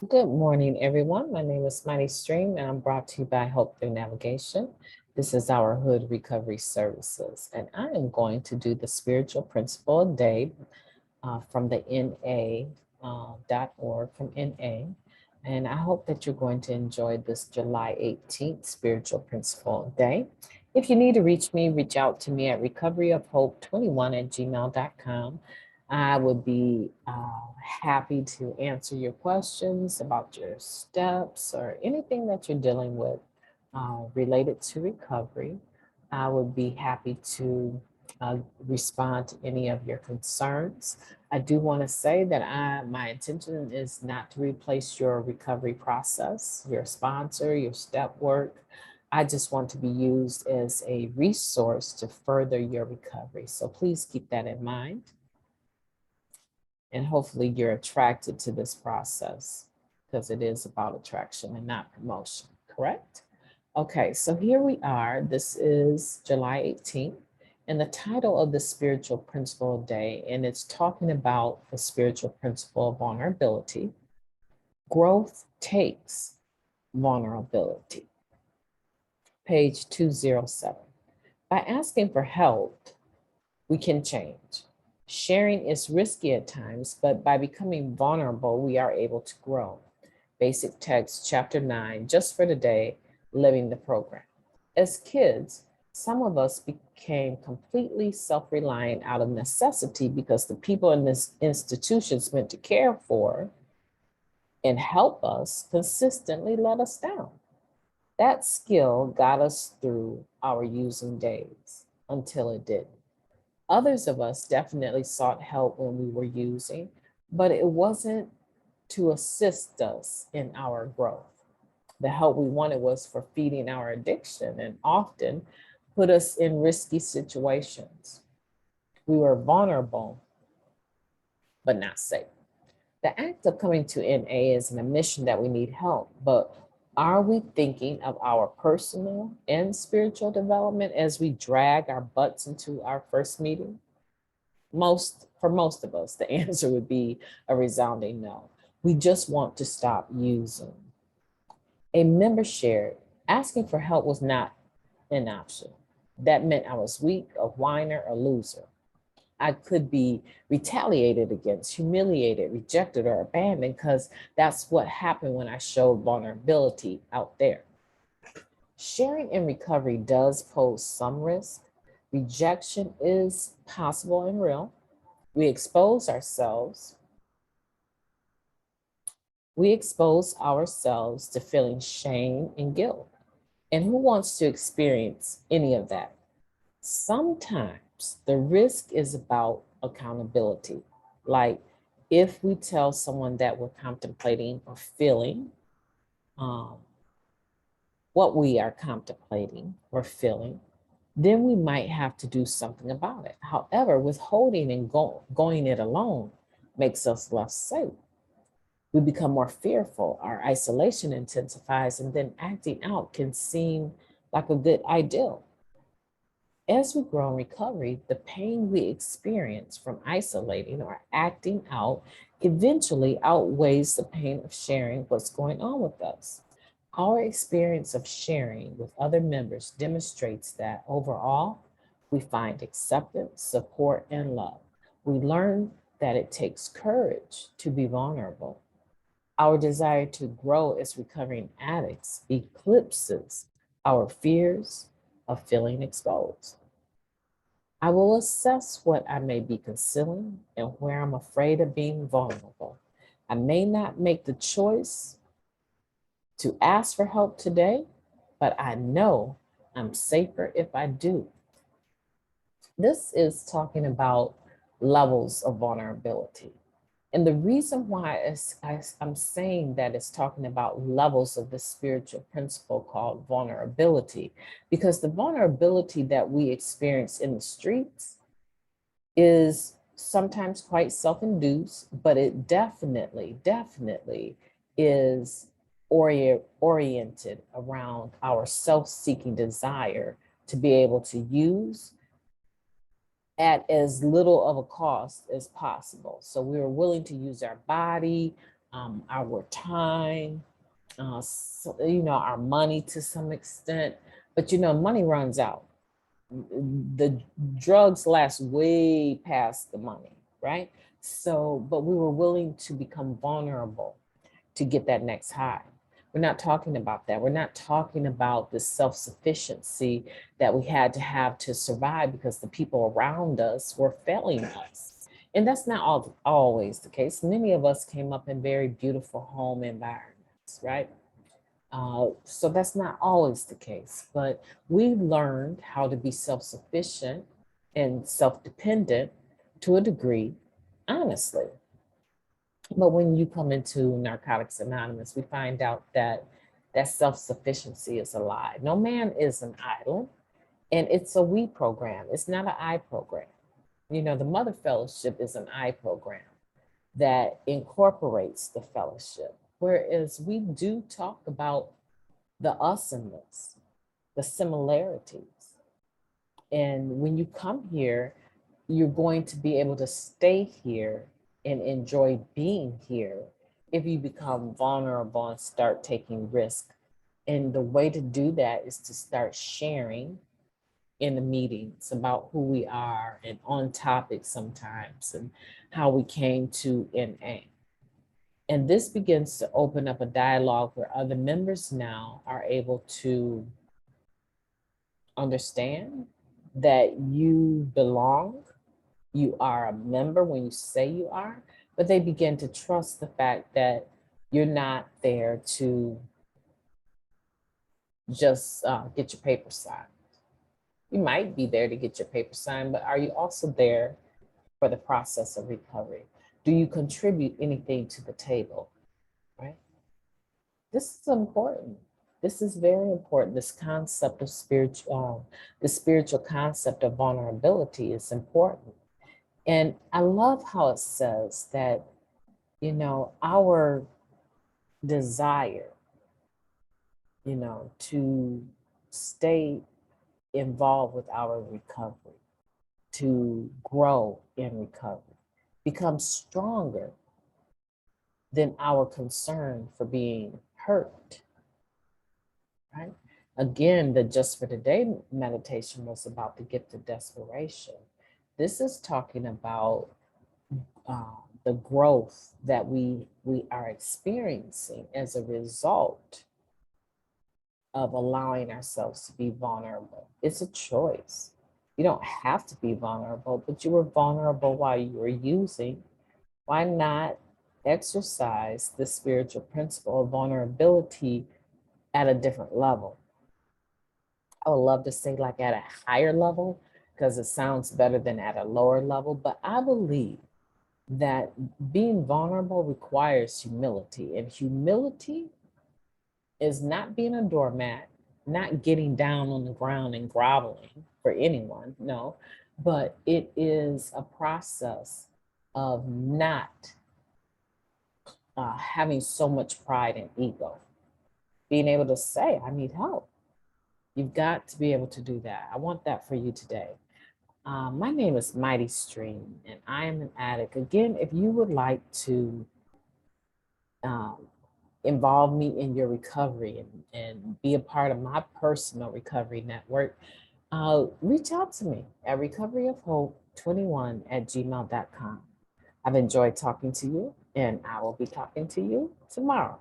Good morning, everyone. My name is MightyStream, and I'm brought to you by Hope Through Navigation. This is our Hood Recovery Services, and I am going to do the spiritual principle a day from the NA.org from NA. And I hope that you're going to enjoy this July 18th spiritual principle day. If you need to reach me, reach out to me at recoveryofhope21@gmail.com. I would be happy to answer your questions about your steps or anything that you're dealing with related to recovery. I would be happy to respond to any of your concerns. I do want to say that my intention is not to replace your recovery process, your sponsor, your step work. I just want to be used as a resource to further your recovery. So please keep that in mind. And hopefully you're attracted to this process because it is about attraction and not promotion, correct? Okay, so here we are. This is July 18th. And the title of the spiritual principle day, and it's talking about the spiritual principle of vulnerability. Growth takes vulnerability. Page 207. By asking for help, we can change. Sharing is risky at times, but by becoming vulnerable, we are able to grow. Basic text, chapter 9, just for today, living the program. As kids, some of us became completely self-reliant out of necessity because the people in this institutions meant to care for and help us consistently let us down. That skill got us through our using days until it didn't. Others of us definitely sought help when we were using, but it wasn't to assist us in our growth. The help we wanted was for feeding our addiction and often put us in risky situations. We were vulnerable, but not safe. The act of coming to NA is an admission that we need help, but are we thinking of our personal and spiritual development as we drag our butts into our first meeting? For most of us, the answer would be a resounding no. We just want to stop using. A member shared, asking for help was not an option. That meant I was weak, a whiner, a loser. I could be retaliated against, humiliated, rejected, or abandoned because that's what happened when I showed vulnerability out there. Sharing in recovery does pose some risk. Rejection is possible and real. We expose ourselves. We expose ourselves to feeling shame and guilt. And who wants to experience any of that? Sometimes the risk is about accountability. Like if we tell someone that we're contemplating or feeling what we are contemplating or feeling, then we might have to do something about it. However, withholding and going it alone makes us less safe. We become more fearful, our isolation intensifies, and then acting out can seem like a good ideal. As we grow in recovery, the pain we experience from isolating or acting out eventually outweighs the pain of sharing what's going on with us. Our experience of sharing with other members demonstrates that overall, we find acceptance, support, and love. We learn that it takes courage to be vulnerable. Our desire to grow as recovering addicts eclipses our fears of feeling exposed. I will assess what I may be concealing and where I'm afraid of being vulnerable. I may not make the choice to ask for help today, but I know I'm safer if I do. This is talking about levels of vulnerability. And the reason why I'm saying that it's talking about levels of the spiritual principle called vulnerability, because the vulnerability that we experience in the streets is sometimes quite self-induced, but it definitely is oriented around our self-seeking desire to be able to use at as little of a cost as possible. So we are willing to use our body, our time, so, our money to some extent. But money runs out. The drugs last way past the money, right? So, but we were willing to become vulnerable to get that next high. We're not talking about that. We're not talking about the self-sufficiency that we had to have to survive because the people around us were failing us. And that's not always the case. Many of us came up in very beautiful home environments, right? So that's not always the case, but we learned how to be self-sufficient and self-dependent to a degree, honestly. But when you come into Narcotics Anonymous, we find out that that self-sufficiency is a lie. No man is an island, and it's a we program. It's not an I program. The Mother Fellowship is an I program that incorporates the fellowship, whereas we do talk about the awesomeness, the similarities. And when you come here, you're going to be able to stay here and enjoy being here if you become vulnerable and start taking risk. And the way to do that is to start sharing in the meetings about who we are and on topic sometimes and how we came to NA. And this begins to open up a dialogue where other members now are able to understand that you belong, you are a member when you say you are, but they begin to trust the fact that you're not there to just get your paper signed. You might be there to get your paper signed, but are you also there for the process of recovery? Do you contribute anything to the table, right? This is important. This is very important. This concept of the spiritual concept of vulnerability is important. And I love how it says that, our desire, to stay involved with our recovery, to grow in recovery, becomes stronger than our concern for being hurt, right? Again, the Just for Today meditation was about the gift of desperation. This is talking about the growth that we are experiencing as a result of allowing ourselves to be vulnerable. It's a choice. You don't have to be vulnerable, but you were vulnerable while you were using. Why not exercise the spiritual principle of vulnerability at a different level? I would love to say like at a higher level because it sounds better than at a lower level, but I believe that being vulnerable requires humility, and humility is not being a doormat, not getting down on the ground and groveling for anyone, no, but it is a process of not having so much pride and ego, being able to say, I need help. You've got to be able to do that. I want that for you today. My name is Mighty Stream, and I am an addict. Again, if you would like to um, involve me in your recovery and be a part of my personal recovery network, reach out to me at recoveryofhope21@gmail.com. I've enjoyed talking to you, and I will be talking to you tomorrow.